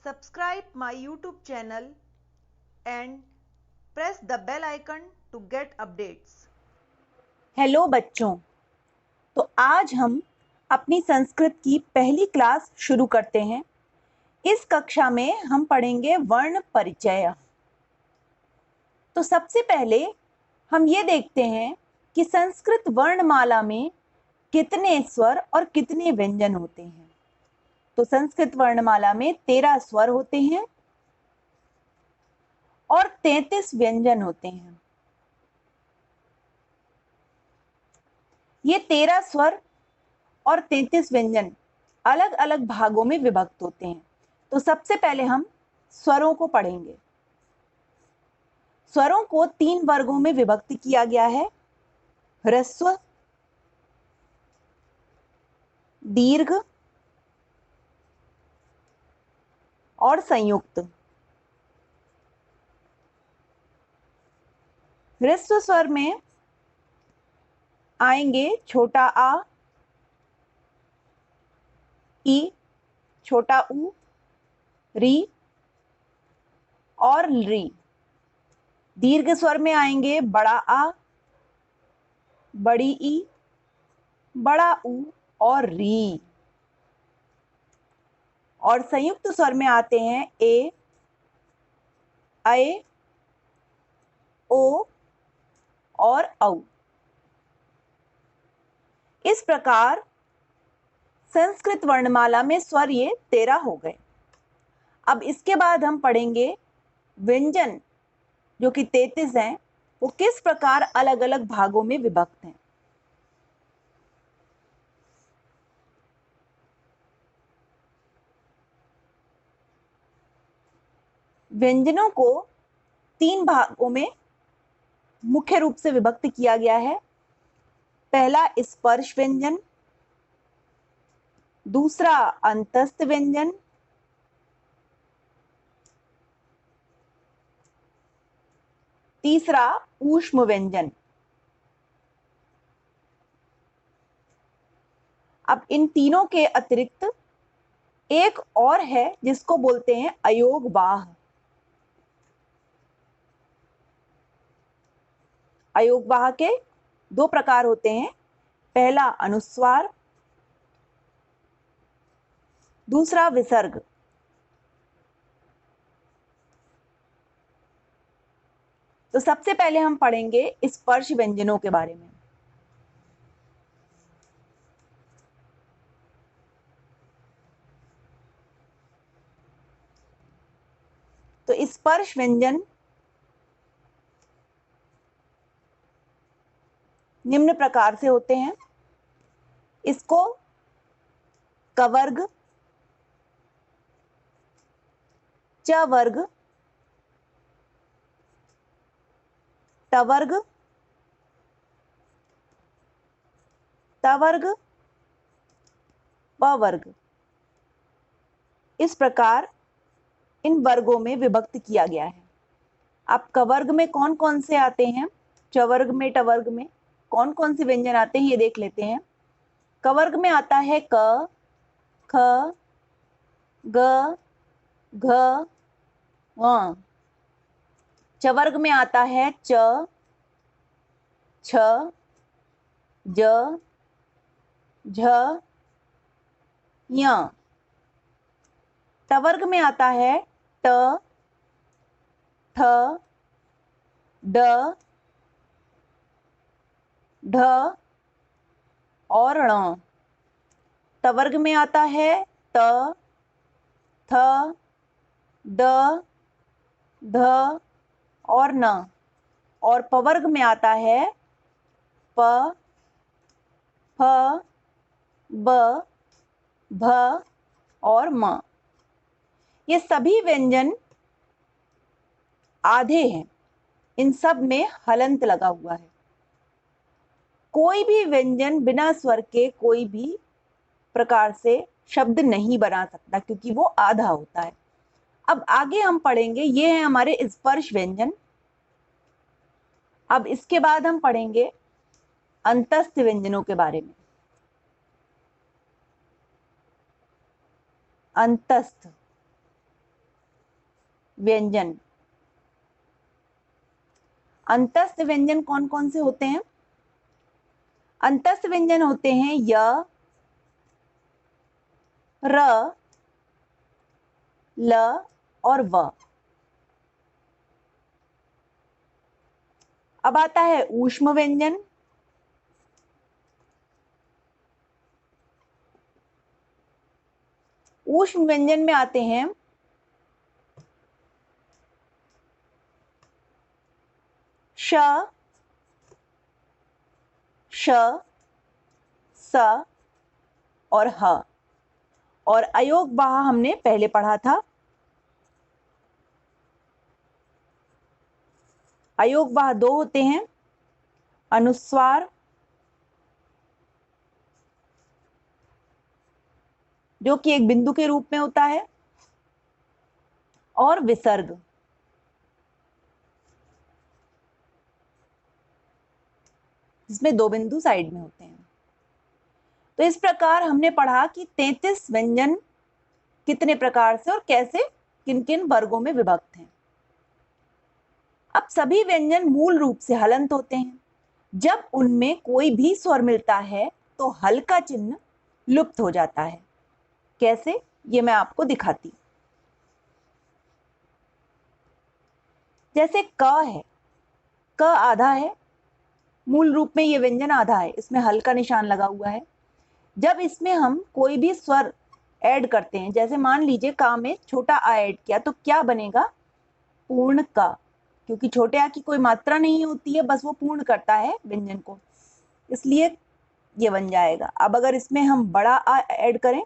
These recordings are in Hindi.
Subscribe my YouTube channel and press the bell icon to get updates. Hello बच्चों, तो आज हम अपनी संस्कृत की पहली क्लास शुरू करते हैं। इस कक्षा में हम पढ़ेंगे वर्ण परिचय। तो सबसे पहले हम ये देखते हैं कि संस्कृत वर्णमाला में कितने स्वर और कितने व्यंजन होते हैं। तो संस्कृत वर्णमाला में 13 स्वर होते हैं और 33 व्यंजन होते हैं। ये 13 स्वर और 33 व्यंजन अलग अलग भागों में विभक्त होते हैं। तो सबसे पहले हम स्वरों को पढ़ेंगे। स्वरों को 3 वर्गों में विभक्त किया गया है: ह्रस्व, दीर्घ और संयुक्त। ह्रस्व स्वर में आएंगे छोटा आ, ई, छोटा ऊ, री और री। दीर्घ स्वर में आएंगे बड़ा आ, बड़ी ई, बड़ा ऊ और री। और संयुक्त स्वर में आते हैं ए, ऐ, ओ और औ। इस प्रकार संस्कृत वर्णमाला में स्वर ये 13 हो गए। अब इसके बाद हम पढ़ेंगे व्यंजन, जो कि 33 हैं, वो किस प्रकार अलग अलग भागों में विभक्त हैं। व्यंजनों को 3 भागों में मुख्य रूप से विभक्त किया गया है। पहला स्पर्श व्यंजन, दूसरा अंतस्थ व्यंजन, तीसरा ऊष्म व्यंजन। अब इन तीनों के अतिरिक्त एक और है जिसको बोलते हैं अयोगवाह। अयोगवाह के 2 प्रकार होते हैं, पहला अनुस्वार, दूसरा विसर्ग। तो सबसे पहले हम पढ़ेंगे स्पर्श व्यंजनों के बारे में। तो स्पर्श व्यंजन निम्न प्रकार से होते हैं। इसको क वर्ग, च वर्ग, ट वर्ग, त वर्ग, प वर्ग, इस प्रकार इन वर्गों में विभक्त किया गया है। अब क वर्ग में कौन कौन से आते हैं, च वर्ग में, ट वर्ग में कौन कौन से व्यंजन आते हैं, ये देख लेते हैं। क वर्ग में आता है क, ख, ग, घ, ङ। च वर्ग में आता है च, छ, ज, झ, ञ। ट वर्ग में आता है ट, ठ, ड, ढ और ण। ट वर्ग में आता है त, थ, द, ध और न। और प वर्ग में आता है प, फ, ब, भ और म। ये सभी व्यंजन आधे हैं, इन सब में हलंत लगा हुआ है। कोई भी व्यंजन बिना स्वर के कोई भी प्रकार से शब्द नहीं बना सकता, क्योंकि वो आधा होता है। अब आगे हम पढ़ेंगे, ये है हमारे स्पर्श व्यंजन। अब इसके बाद हम पढ़ेंगे अंतस्थ व्यंजनों के बारे में। अंतस्थ व्यंजन। अंतस्थ व्यंजन कौन कौन से होते हैं? अंतस्थ व्यंजन होते हैं य, र, ल और व। अब आता है ऊष्म व्यंजन। ऊष्म व्यंजन में आते हैं श, श, स और ह। और अयोग वाह हमने पहले पढ़ा था। अयोग वाह दो होते हैं, अनुस्वार जो कि एक बिंदु के रूप में होता है, और विसर्ग। जिसमें दो बिंदु साइड में होते हैं। तो इस प्रकार हमने पढ़ा कि 33 व्यंजन कितने प्रकार से और कैसे किन किन वर्गों में विभक्त हैं। अब सभी व्यंजन मूल रूप से हलंत होते हैं। जब उनमें कोई भी स्वर मिलता है तो हल का चिन्ह लुप्त हो जाता है। कैसे, ये मैं आपको दिखाती। जैसे क है, क आधा है, मूल रूप में ये व्यंजन आधा है, इसमें हल का निशान लगा हुआ है। जब इसमें हम कोई भी स्वर ऐड करते हैं, जैसे मान लीजिए का में छोटा आ ऐड किया, तो क्या बनेगा? पूर्ण का, क्योंकि छोटे आ की कोई मात्रा नहीं होती है, बस वो पूर्ण करता है व्यंजन को, इसलिए ये बन जाएगा। अब अगर इसमें हम बड़ा आ ऐड करें,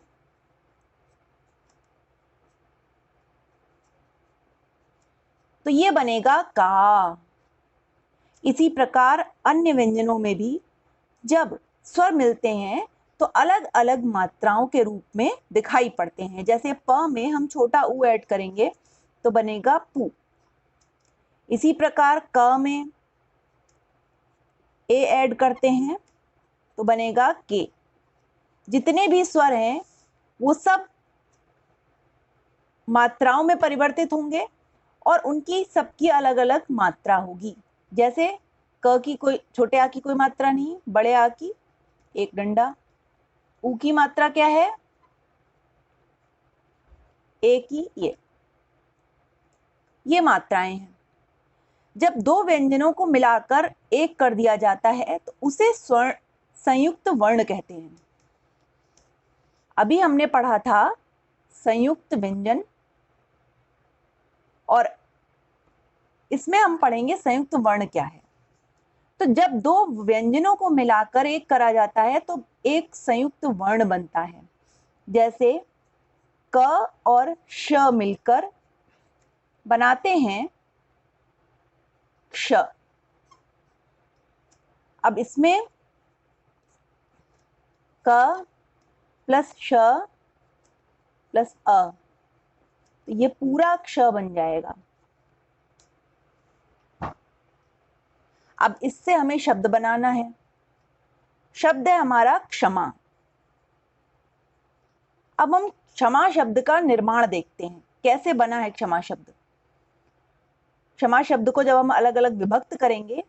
तो ये बनेगा का। इसी प्रकार अन्य व्यंजनों में भी जब स्वर मिलते हैं तो अलग अलग मात्राओं के रूप में दिखाई पड़ते हैं। जैसे प में हम छोटा ऊ ऐड करेंगे तो बनेगा पू। इसी प्रकार क में ए ऐड करते हैं तो बनेगा के। जितने भी स्वर हैं वो सब मात्राओं में परिवर्तित होंगे और उनकी सबकी अलग अलग मात्रा होगी। जैसे क की कोई, छोटे आ की कोई मात्रा नहीं, बड़े आ की एक डंडा। ऊ की मात्रा क्या है? ए की ये मात्राएं हैं। जब दो व्यंजनों को मिलाकर एक कर दिया जाता है तो उसे स्वर्ण संयुक्त वर्ण कहते हैं। अभी हमने पढ़ा था संयुक्त व्यंजन, और इसमें हम पढ़ेंगे संयुक्त वर्ण क्या है। तो जब दो व्यंजनों को मिलाकर एक करा जाता है तो एक संयुक्त वर्ण बनता है। जैसे क और श मिलकर बनाते हैं क्ष। अब इसमें क प्लस श प्लस अ, तो ये पूरा क्ष बन जाएगा। अब इससे हमें शब्द बनाना है। शब्द है हमारा क्षमा। अब हम क्षमा शब्द का निर्माण देखते हैं, कैसे बना है क्षमा शब्द। क्षमा शब्द को जब हम अलग अलग विभक्त करेंगे,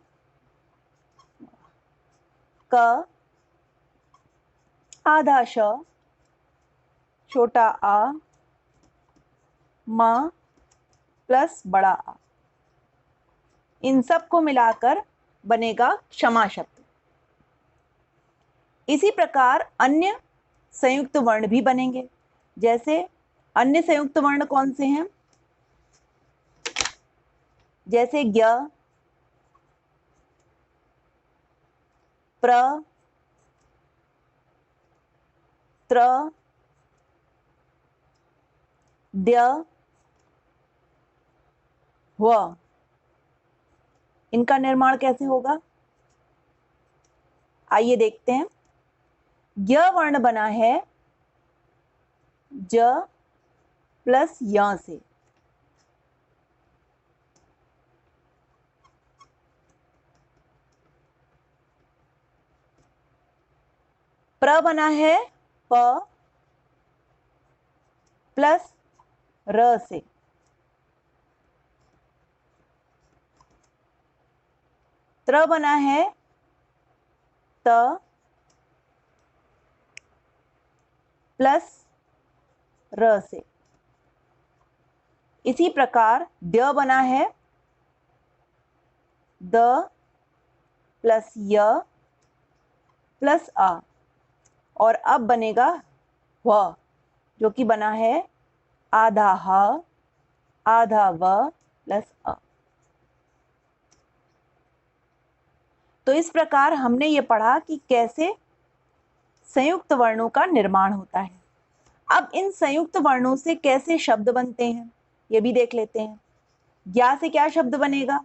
क आधा श, छोटा आ, म प्लस बड़ा आ, इन सब को मिलाकर बनेगा क्षमा शब्द। इसी प्रकार अन्य संयुक्त वर्ण भी बनेंगे। जैसे अन्य संयुक्त वर्ण कौन से हैं? जैसे ज्ञ, प्र, त्र, द्य, व। इनका निर्माण कैसे होगा, आइए देखते हैं। ज्ञ वर्ण बना है ज प्लस य से। प्र बना है प प्लस र से। त्र बना है त प्लस र से। इसी प्रकार द बना है द प्लस य प्लस आ, और अब बनेगा व, जो कि बना है आधा ह आधा व प्लस अ। तो इस प्रकार हमने ये पढ़ा कि कैसे संयुक्त वर्णों का निर्माण होता है। अब इन संयुक्त वर्णों से कैसे शब्द बनते हैं ये भी देख लेते हैं। ज्ञा से क्या शब्द बनेगा?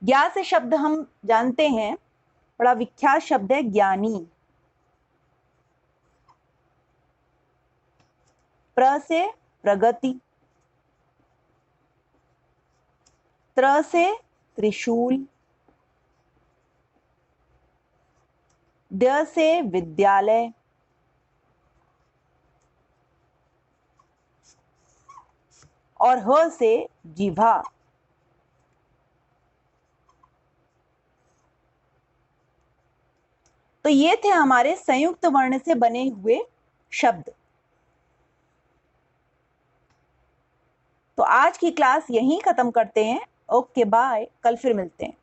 ज्ञा से शब्द हम जानते हैं, बड़ा विख्यात शब्द है ज्ञानी। प्र से प्रगति, त्र से त्रिशूल, द से विद्यालय, और ह से जिह्वा। तो ये थे हमारे संयुक्त वर्ण से बने हुए शब्द। तो आज की क्लास यहीं खत्म करते हैं। ओके बाय, कल फिर मिलते हैं।